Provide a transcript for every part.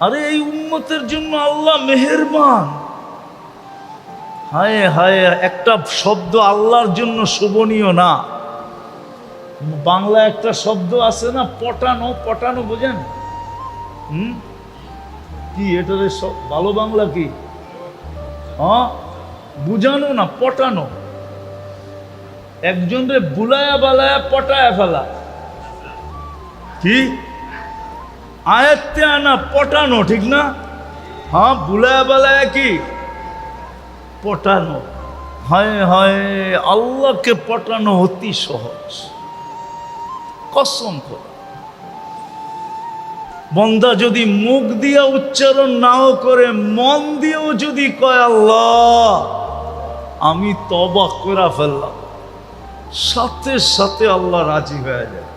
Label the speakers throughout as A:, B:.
A: আরে এই উম্মতের জন্য আল্লাহ মেহেরবান। হায় হায়, একটা শব্দ আল্লাহর জন্য শোভনীয় না। বাংলা একটা শব্দ আছে না, পটানো। পটানো বোঝেন? কি এটারে ভালো বাংলা কি? হ্যাঁ, বুঝানো না, পটানো। একজনরে বুলায়া বালায়া পটায়া ফেলা। কি আয়াতে আনা পটানো, ঠিক না? হ্যাঁ, বুলায়া বালায়া কি পটানো। হায় হায়, আল্লাহকে পটানো অতি সহজ। কসম করে বন্দা যদি মুখ দিয়া উচ্চারণ নাও করে, মন দিয়েও যদি কয় আল্লাহ আমি তওবা করে ফেললাম, সাথে সাথে আল্লাহ রাজি হয়ে যায়।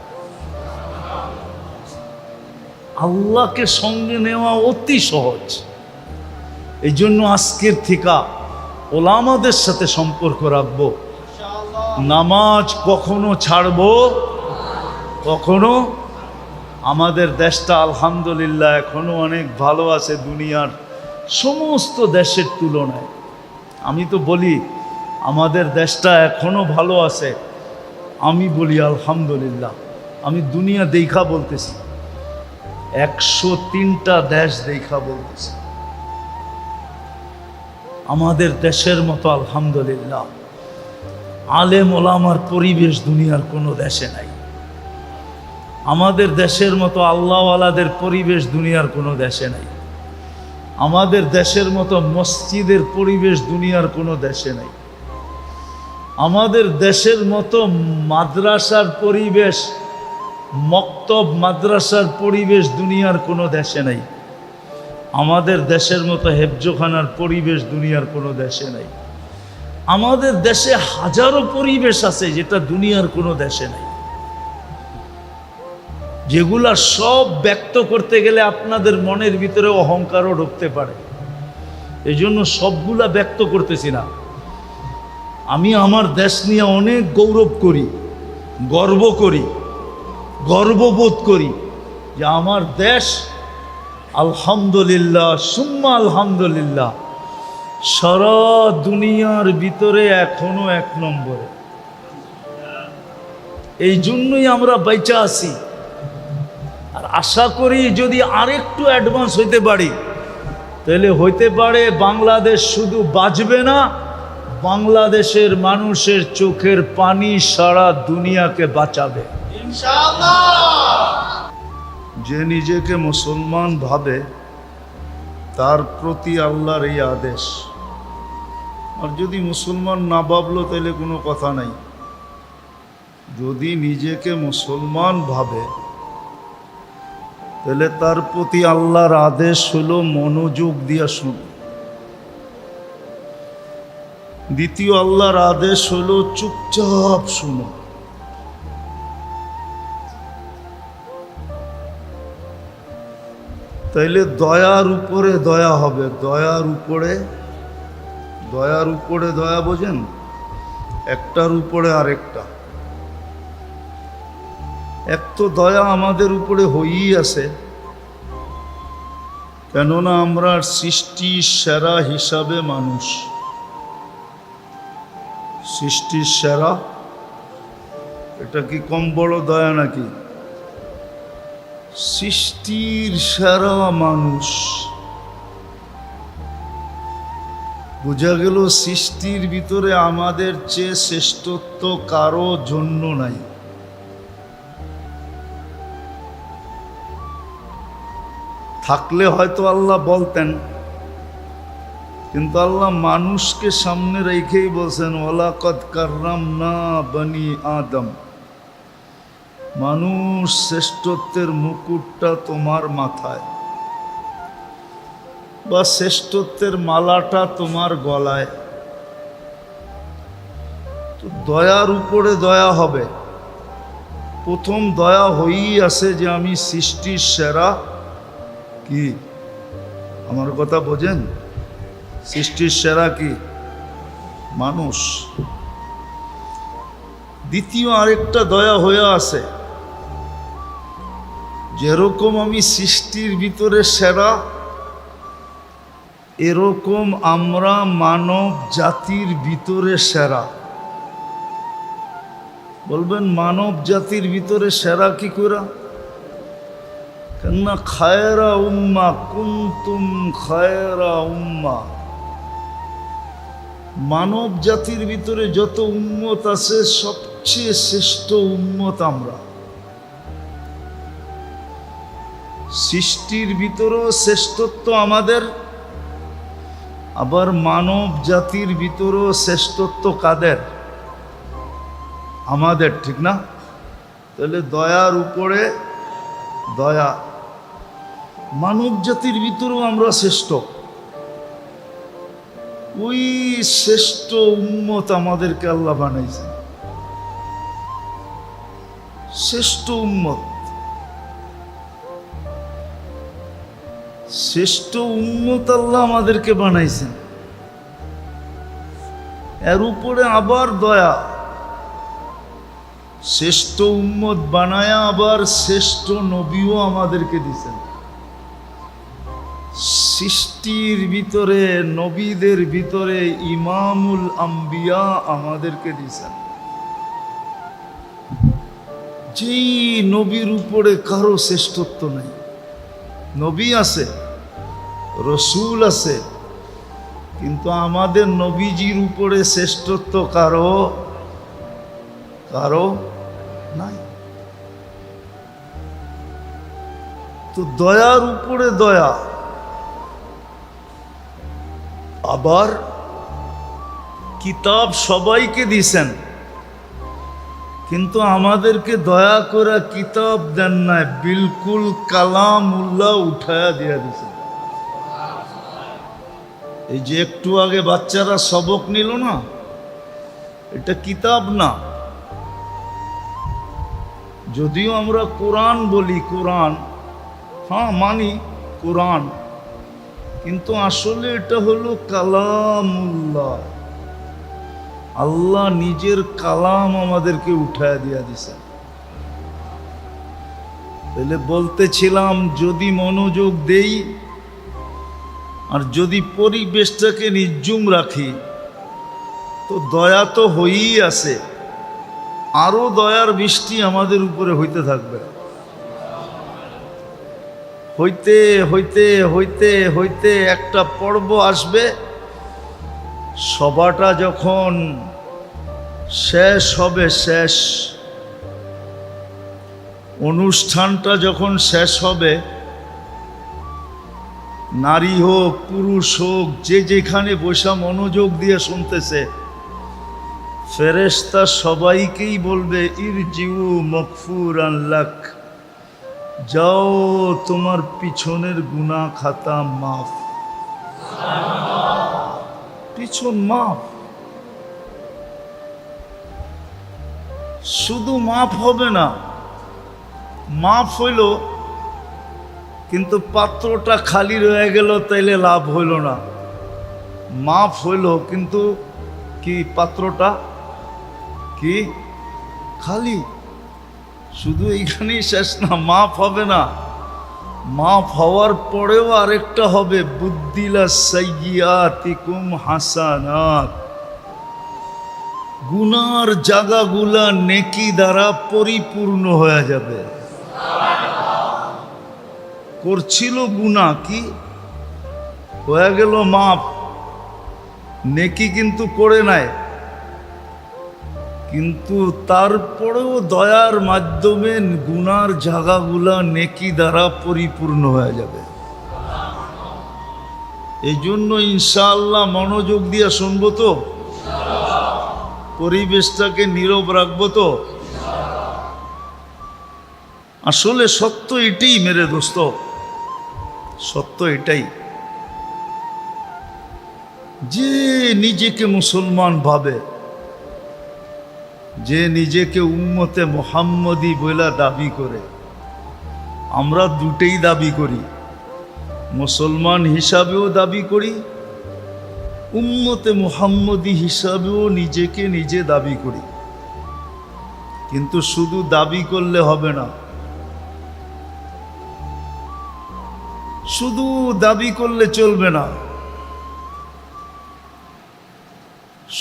A: আল্লাহকে সঙ্গে নেওয়া অতি সহজ। এই জন্য আজকের থেকে ওলামাদের সাথে সম্পর্ক রাখবো। নামাজ কখনো ছাড়বো কখনো। আমাদের দেশটা আলহামদুলিল্লাহ এখনো অনেক ভালো আছে দুনিয়ার সমস্ত দেশের তুলনায়। আমি তো বলি আমাদের দেশটা এখনো ভালো আছে। আমি বলি আলহামদুলিল্লাহ। আমি দুনিয়া দেখা বলতেছি, 103টা দেশ দেখা বলতেছি। আমাদের দেশের মতো আলহামদুলিল্লাহ আলেম ওলামার পরিবেশ দুনিয়ার কোনো দেশে নাই। আমাদের দেশের মতো আল্লাহওয়ালাদের পরিবেশ দুনিয়ার কোনো দেশে নাই। আমাদের দেশের মতো মসজিদের পরিবেশ দুনিয়ার কোনো দেশে নাই। আমাদের দেশের মতো মাদ্রাসার পরিবেশ, মক্তব মাদ্রাসার পরিবেশ দুনিয়ার কোনো দেশে নাই। আমাদের দেশের মতো হেফজোখানার পরিবেশ দুনিয়ার কোনো দেশে নাই। আমাদের দেশে হাজারো পরিবেশ আছে যেটা দুনিয়ার কোনো দেশে নাই, যেগুলা সব ব্যক্ত করতে গেলে আপনাদের মনের ভিতরে অহংকারও ঢুকতে পারে। এই জন্য সবগুলা ব্যক্ত করতেছি না। আমি আমার দেশ নিয়ে অনেক গৌরব করি, গর্ব করি, গর্ববোধ করি যে আমার দেশ আলহামদুলিল্লাহ সুম্মা আলহামদুলিল্লাহ সারা দুনিয়ার ভিতরে এখনো 1 নম্বরে। এই জন্যই আমরা বাইচা আছি। আর আশা করি যদি আরেকটু অ্যাডভান্স হইতে পারি, তাহলে হইতে পারে বাংলাদেশ শুধু বাঁচবে না, বাংলাদেশের মানুষের চোখের পানি সারা দুনিয়াকে বাঁচাবে ইনশাআল্লাহ। যে নিজেকে মুসলমান ভাবে তার প্রতি আল্লাহর এই আদেশ। আর যদি মুসলমান না ভাবলো তাহলে কোনো কথা নাই। যদি নিজেকে মুসলমান ভাবে তাহলে তার প্রতি আল্লাহর আদেশ হলো মনোযোগ দিয়া শুন। দ্বিতীয় আল্লাহর আদেশ হলো চুপচাপ শুনো। তাইলে দয়ার উপরে দয়া হবে। দয়ার উপরে দয়া বোঝেন? একটার উপরে আরেকটা। এক তো দয়া আমাদের উপরে হয়েই আছে, কেননা আমরা সৃষ্টির সেরা হিসাবে মানুষ। সৃষ্টির সেরা, এটা কি কম বড় দয়া নাকি? সৃষ্টির সেরা মানুষ। বোঝা গেল সৃষ্টির ভিতরে আমাদের চেয়ে শ্রেষ্ঠত্ব কারো জন্য নাই। থাকলে হয়তো আল্লাহ বলতেন, কিন্তু আল্লাহ মানুষকে সামনে রেখেই বলছেন ওয়ালাকাদ কাররামনা বনি আদম। মানুষ, শ্রেষ্ঠত্বের মুকুটটা তোমার মাথায়, বা শ্রেষ্ঠত্বের মালাটা তোমার গলায়। তো দয়ার উপরে দয়া হবে। প্রথম দয়া হয়েই আছে যে আমি সৃষ্টির সেরা। কি আমার কথা বোঝেন? সৃষ্টির সেরা কি? মানুষ। দ্বিতীয় আরেকটা দয়া হয়ে আছে যেরকম আমি সৃষ্টির ভিতরে সেরা, এরকম আমরা মানব জাতির ভিতরে সেরা। বলবেন মানব জাতির ভিতরে সেরা কি করে? কেননা খায়রা উম্মা কুনতুম খায়রা উম্মা, মানব জাতির ভিতরে যত উম্মত আছে সবচেয়ে শ্রেষ্ঠ উম্মত আমরা। সৃষ্টির ভিতরেও শ্রেষ্ঠত্ব আমাদের, আবার মানব জাতির ভিতরেও শ্রেষ্ঠত্ব কাদের? আমাদের, ঠিক না? তাহলে দয়ার উপরে দয়া, মানব জাতির ভিতরেও আমরা শ্রেষ্ঠ। ওই শ্রেষ্ঠ উম্মত আমাদেরকে আল্লাহ বানাইছেন, শ্রেষ্ঠ উম্মত। শ্রেষ্ঠ উম্মত আল্লাহ আমাদেরকে বানাইছেন, এর উপরে আবার দয়া। শ্রেষ্ঠ উম্মত বানায়া আবার শ্রেষ্ঠ নবীও আমাদেরকে দিছেন। সৃষ্টির ভিতরে নবীদের ভিতরে ইমামুল আম্বিয়া আমাদেরকে দিছেন। যেই নবীর উপরে কারো শ্রেষ্ঠত্ব নেই। নবী আছে, রসুল আছে, কিন্তু আমাদের নবীজির উপরে শ্রেষ্ঠত্ব কারো কারো নাই। তো দয়ার উপরে দয়া। আবার কিতাব সবাইকে দিছেন, কিন্তু আমাদেরকে দয়া করে কিতাব দেন নাই, বিলকুল কালামুল্লাহ উঠায়া দিয়া দিছেন। এই যে একটু আগে বাচ্চারা সবক নিল না, এটা কিতাব না। যদিও আমরা কোরআন বলি, কোরআন হ্যাঁ মানি কোরআন, কিন্তু আসলে এটা হলো কালামুল্লাহ। আল্লাহ নিজের কালাম আমাদেরকে উঠায় দিয়া দিছেন। তাহলে বলতেছিলাম, যদি মনোযোগ দেই আর যদি পরিবেশটাকে নির্জুম রাখি, তো দয়া তো হয়েই আছে, আরো দয়ার বৃষ্টি আমাদের উপরে হইতে থাকবে। হইতে হইতে হইতে হইতে একটা পর্ব আসবে, সভাটা যখন শেষ হবে, শেষ অনুষ্ঠানটা যখন শেষ হবে, নারী হোক পুরুষ হোক যে যেখানে বসা মনোযোগ দিয়ে শুনতেছে, ফেরেশতা সবাইকেই বলবে ইরজিউ মাগফুরান লাক, যাও তোমার পিছনের গুনাহ খাতা মাফ। পিছন মাফ, শুধু মাফ হবে না, মাফ হইল কিন্তু পাত্রটা খালি রয়ে গেল, তাইলে লাভ হইল না। মাফ হইল কিন্তু কি পাত্রটা কি খালি, শুধু এইখানেই শেষ না, মাফ হবে না। মাফ হওয়ার পরেও আরেকটা হবে, বুদ্দিলা সাইয়্যাতিকুম হাসানাত, গুনার জায়গাগুলা নেকি দ্বারা পরিপূর্ণ হয়ে যাবে। করছিল গুনাহ, কি হয়ে গেল মাফ, নেকি কিন্তু করে নাই, কিন্তু তারপরেও দয়ার মাধ্যমে গুনার জায়গাগুলা নেকি দ্বারা পরিপূর্ণ হয়ে যাবে। এই জন্য ইনশাআল্লাহ মনোযোগ দিয়ে শুনবো তো, পরিবেশটাকে নীরব রাখবো তো। আসলে সত্য এটাই মেরে দোস্ত, সত্য এটাই, যে নিজেকে মুসলমান ভাবে, যে নিজেকে উম্মতে মুহাম্মদী বলে দাবি করে, আমরা দুটেই দাবি করি, মুসলমান হিসাবেও দাবি করি, উম্মতে মুহাম্মদী হিসাবেও নিজেকে নিজে দাবি করি। কিন্তু শুধু দাবি করলে হবে না, শুধু দাবি করলে চলবে না,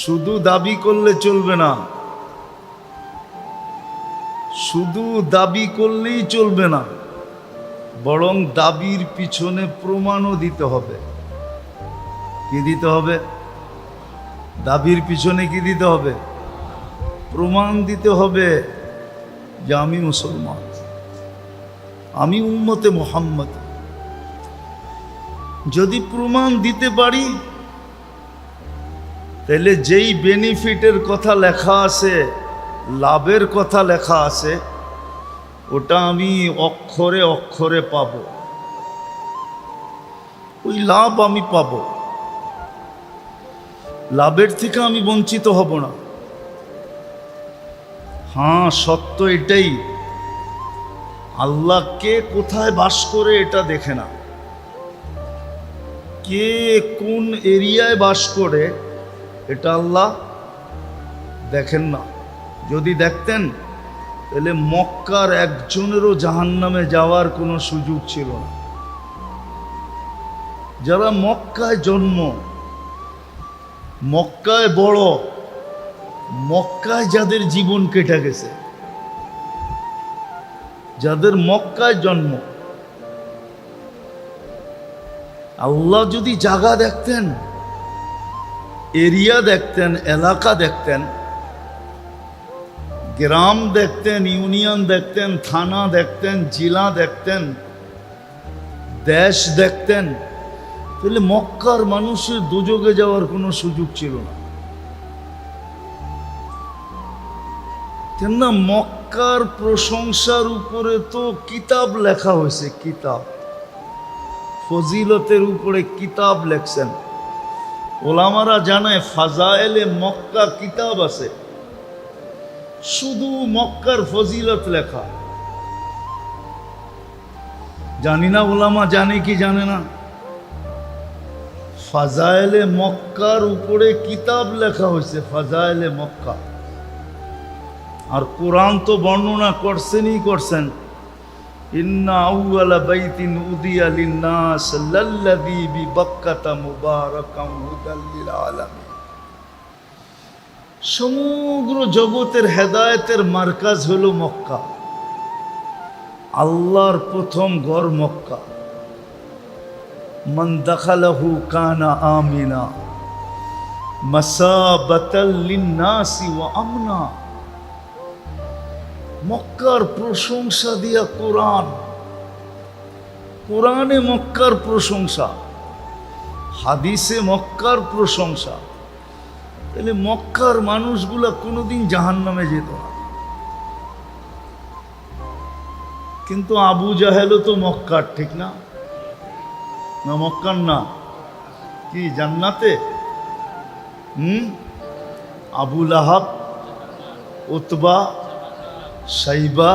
A: শুধু দাবি করলে চলবে না, শুধু দাবি করলেই চলবে না, বরং দাবির পিছনে প্রমাণও দিতে হবে। কি দিতে হবে? দাবির পিছনে কি দিতে হবে? প্রমাণ দিতে হবে যে আমি মুসলমান, আমি উম্মতে মুহাম্মদ। যদি প্রমাণ দিতে পারি তাহলে যেই বেনিফিটের কথা লেখা আছে, লাভের কথা লেখা আছে, ওটা আমি অক্ষরে অক্ষরে পাব। ওই লাভ আমি পাব, লাভের থেকে আমি বঞ্চিত হব না। হ্যাঁ, সত্য এটাই, আল্লাহ কে কোথায় বাস করে এটা দেখে না, কে কোন এরিয়ায় বাস করে এটা আল্লাহ দেখেন না। যদি দেখতেন তাহলে মক্কার একজনেরও জাহান্নামে যাওয়ার কোনো সুযোগ ছিল না। যারা মক্কায় জন্ম, মক্কায় বড়, মক্কায় যাদের জীবন কেটে গেছে, যাদের মক্কায় জন্ম, আল্লাহ যদি জায়গা দেখতেন, এরিয়া দেখতেন, এলাকা দেখতেন, গ্রাম দেখতেন, ইউনিয়ন দেখতেন, থানা দেখতেন, জেলা দেখতেন, দেশ দেখতেন, তাহলে মক্কার মানুষের দুযোগে যাওয়ার কোনো সুযোগ ছিল না। কেননা মক্কার প্রশংসার উপরে তো কিতাব লেখা হয়েছে, কিতাব ফজিলতের উপরে কিতাব লেখছেন ওলামারা। জানায় ফাজায়েলে মক্কা কিতাব আছে, শুধু মক্কার ফজিলত লেখা। জানি না ওলামা জানে কি জানে না, ফাজায়েলে মক্কার উপরে কিতাব লেখা হয়েছে, ফাজায়েলে মক্কা। আর কোরআন তো বর্ণনা করছেনই করছেন, ইন্না আউয়ালা বাইতিন উদিয়া লিন্নাস লাল্লাযী বিবাক্কাতা মুবারাকান হুদাল লিল আলামিন। সমগ্র জগতের হেদায়েতের মার্কাজ হলো মক্কা। আল্লাহর প্রথম ঘর মক্কা। মান দাখালাহু কানা আমিনা মাসাবাতাল লিন্নাসি ওয়া আমনা। মক্কার প্রশংসা দিয়া কোরআন, কোরআনে মক্কার প্রশংসা, হাদিসে মক্কার প্রশংসা। তাহলে মক্কার মানুষগুলা কোনোদিন জাহান্নামে যেত না। কিন্তু আবু জাহেলও তো মক্কার, ঠিক না? না মক্কার না, কি জান্নাতে? আবু লাহাব, উতবা, সাইবা,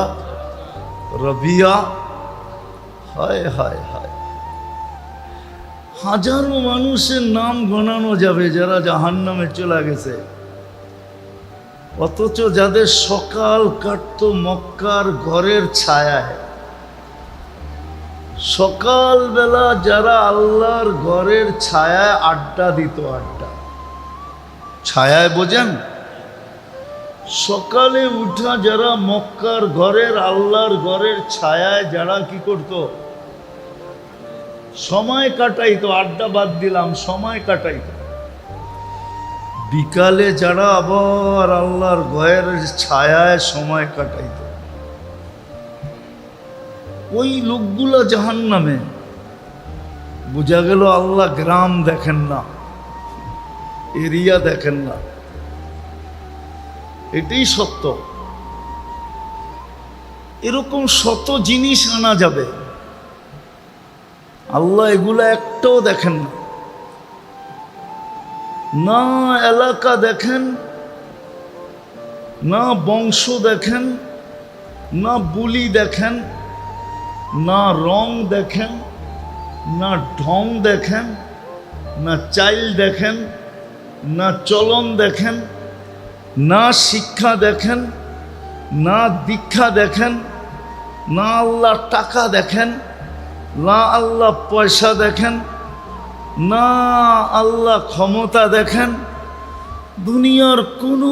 A: রবিয়া, হায় হায় হায়, হাজারো মানুষের নাম গণানো যাবে যারা জাহান্নামে চলে গেছে। অথচ যাদের সকাল কাটত মক্কার ঘরের ছায়ায়, সকালবেলা যারা আল্লাহর ঘরের ছায়ায় আড্ডা দিত, আড্ডা ছায়ায় বোঝেন, সকালে উঠা যারা মক্কার ঘরের, আল্লাহর ঘরের ছায়ায় যারা কি করত, সময় কাটাইতো, আড্ডা বাদ দিলাম, সময় কাটাইতো। বিকালে যারা আবার আল্লাহর ঘরের ছায়ায় সময় কাটাইতো, ওই লোকগুলো জাহান্নামে। বোঝা গেল আল্লাহ গ্রাম দেখেন না, এরিয়া দেখেন না। এটাই সত্য। এরকম শত জিনিস আনা যাবে, আল্লাহ এগুলা একটাও দেখেন না। না এলাকা দেখেন, না বংশ দেখেন, না বুলি দেখেন, না রং দেখেন, না ঢং দেখেন, না চাইল দেখেন, না চলন দেখেন, না শিক্ষা দেখেন, না দীক্ষা দেখেন, না আল্লাহর টাকা দেখেন, না আল্লাহ পয়সা দেখেন, না আল্লাহ ক্ষমতা দেখেন, দুনিয়ার কোনো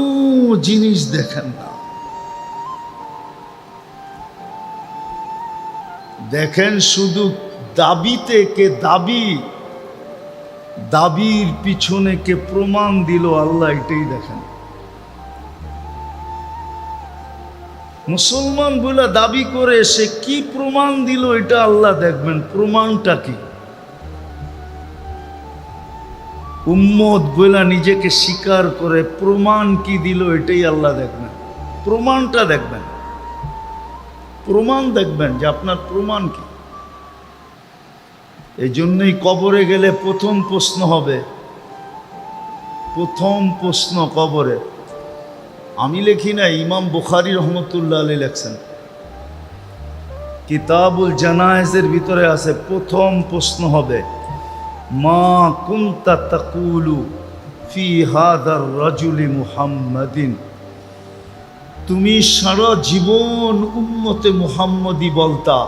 A: জিনিস দেখেন না। দেখেন শুধু দাবিতে কে দাবির পিছনে কে প্রমাণ দিল, আল্লাহ এটাই দেখেন। মুসলমান বলে দাবি করে সে কি প্রমাণ দিল এটা আল্লাহ দেখবেন, প্রমাণটা কি। উম্মত বলে নিজেকে স্বীকার করে প্রমাণ কি দিল এটাই আল্লাহ দেখবেন, প্রমাণটা দেখবেন, প্রমাণ দেখবেন যে আপনার প্রমাণ কি। এই জন্যই কবরে গেলে প্রথম প্রশ্ন হবে, প্রথম প্রশ্ন কবরে, আমি লিখি না, ইমাম বুখারী রহমতুল্লাহ আলাইহি লেখছেন, কিতাবুল জানায়েজের ভিতরে আছে, প্রথম প্রশ্ন হবে মা কুনতা তাকুলু ফি হাদার রাজুলি মুহাম্মাদিন, তুমি সারা জীবন উম্মতে মুহাম্মদী বলতা,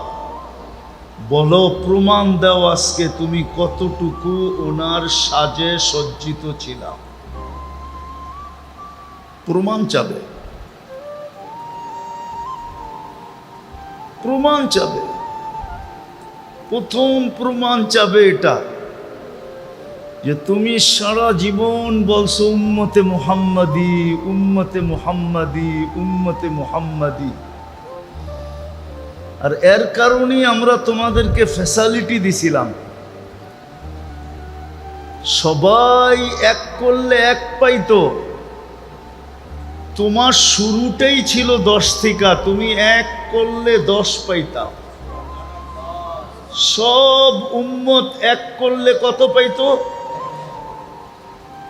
A: বলো প্রমাণ দাও আজকে তুমি কতটুকু ওনার সাজে সজ্জিত ছিলা। প্রমাণ চাবে, প্রমাণ চাবে, প্রথম প্রমাণ চাবে এটা যে তুমি সারা জীবন বলছো উম্মতে মুহাম্মাদি, উম্মতে মুহাম্মাদি, উম্মতে মুহাম্মাদি। আর এর কারণেই আমরা তোমাদেরকে ফ্যাসিলিটি দিছিলাম, সবাই এক করলে এক পাইতো। তোমার শুরুটাই ছিল 10 থেকে, তুমি এক করলে 10 পাইতা। সব উম্মত এক করলে কত পাইতো,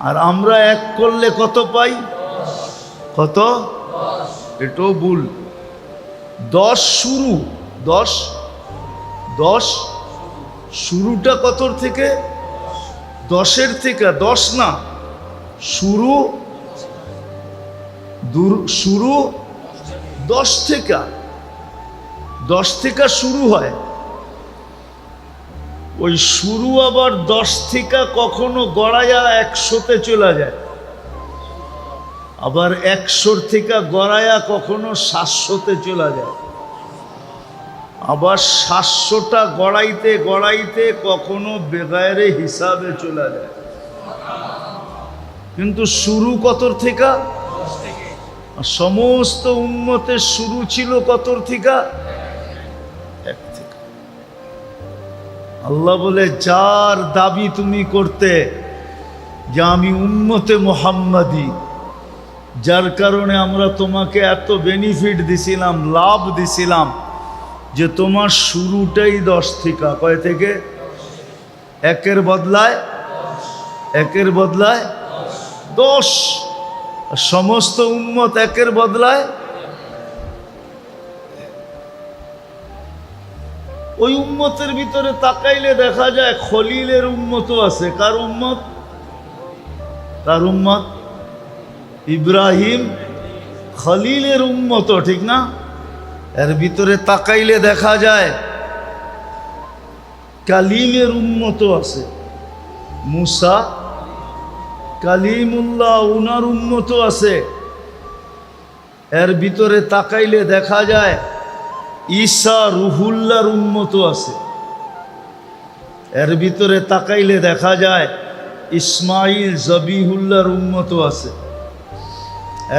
A: আর আমরা এক করলে কত পাই, কত, এটাও ভুল। 10 শুরু, 10 শুরুটা কতর থেকে, 10-এর থেকে, 10 না, শুরু 10 থেকে, 10 থেকে শুরু হয়। ওই শুরু আবার 10 থেকে কখনো গড়াইয়া 100-তে চলে যায়, আবার 100 থেকে গড়াইয়া কখনো 700-তে চলে যায়, আবার 700টা গড়াইতে গড়াইতে কখনো বেগায়েরে হিসাবে চলে যায়। কিন্তু শুরু কতর থেকে, সমস্ত উম্মতের শুরু ছিল কতর থেকে, 1 থেকে। আল্লাহ বলে যার দাবি তুমি করতে যে আমি উম্মতে মুহাম্মাদি, যার কারণে আমরা তোমাকে এত বেনিফিট দিছিলাম, লাভ দিছিলাম, যে তোমার শুরুটাই 10 থেকে, কয় থেকে, 1-এর বদলায় 10, সমস্ত উম্মত 1-এর বদলায়। ওই উম্মতের ভিতরে তাকাইলে দেখা যায় খলিলের উম্মতও আছে। কার উম্মত, কার উম্মত, ইব্রাহিম খলিলের উম্মত, ঠিক না? এর ভিতরে তাকাইলে দেখা যায় কালিমের উম্মতও আছে, মুসা কালিমুল্লাহ উনার উম্মতও আছে। এর ভিতরে তাকাইলে দেখা যায় ঈসা রুহুল্লাহর উম্মতও আছে। এর ভিতরে তাকাইলে দেখা যায় ইসমাইল জবিহুল্লাহর উম্মতও আছে।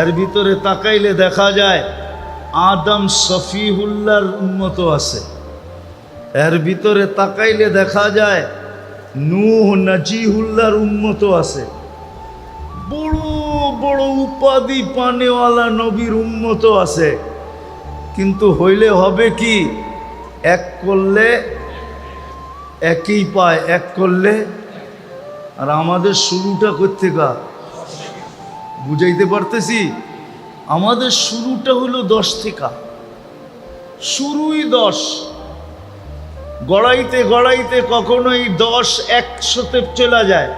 A: এর ভিতরে তাকাইলে দেখা যায় আদম সফিহুল্লাহর উম্মতও আছে। এর ভিতরে তাকাইলে দেখা যায় নূহ নাজিহুল্লাহর উম্মতও আছে। বড় বড় উপাধি পানেওয়ালা নবীর উম্মতও আছে। কিন্তু হইলে হবে কি, এক করলে একই পায়, এক করলে। আর আমাদের শুরুটা করতে গা, বুঝাইতে পারতেছি, আমাদের শুরুটা হলো 10 থেকে, শুরুই 10, গড়াইতে গড়াইতে কখনো এই 10 100-তে চলে যায়,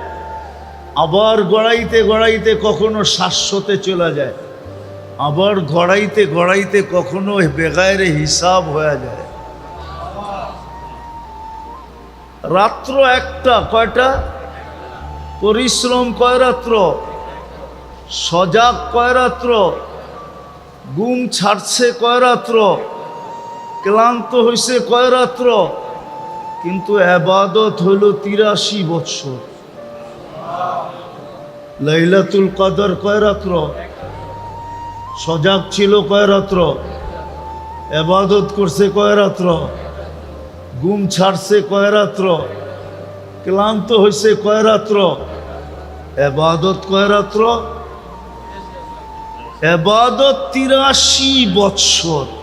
A: আবার গড়াইতে গড়াইতে কখনো 700-তে চলে যায়, আবার গড়াইতে গড়াইতে কখনো বেগায়ের হিসাব হয়ে যায়। রাত্র একটা, কয়টা? পরিশ্রম কয় রাত্র? সজাগ কয় রাত্র? ঘুম ছাড়ছে কয় রাত্র? ক্লান্ত হইছে কয় রাত্র? কিন্তু ইবাদত হইল ৮৩ বৎসর। লাইলাতুল কদর কয় রাত্র? সজাগ ছিল কয় রাত্র? ইবাদত করছে কয় রাত্র? ঘুম ছাড়ছে কয় রাত্র? ক্লান্ত হইছে কয় রাত্র? ইবাদত কয় রাত্র? ইবাদত ৮৩ বৎসর।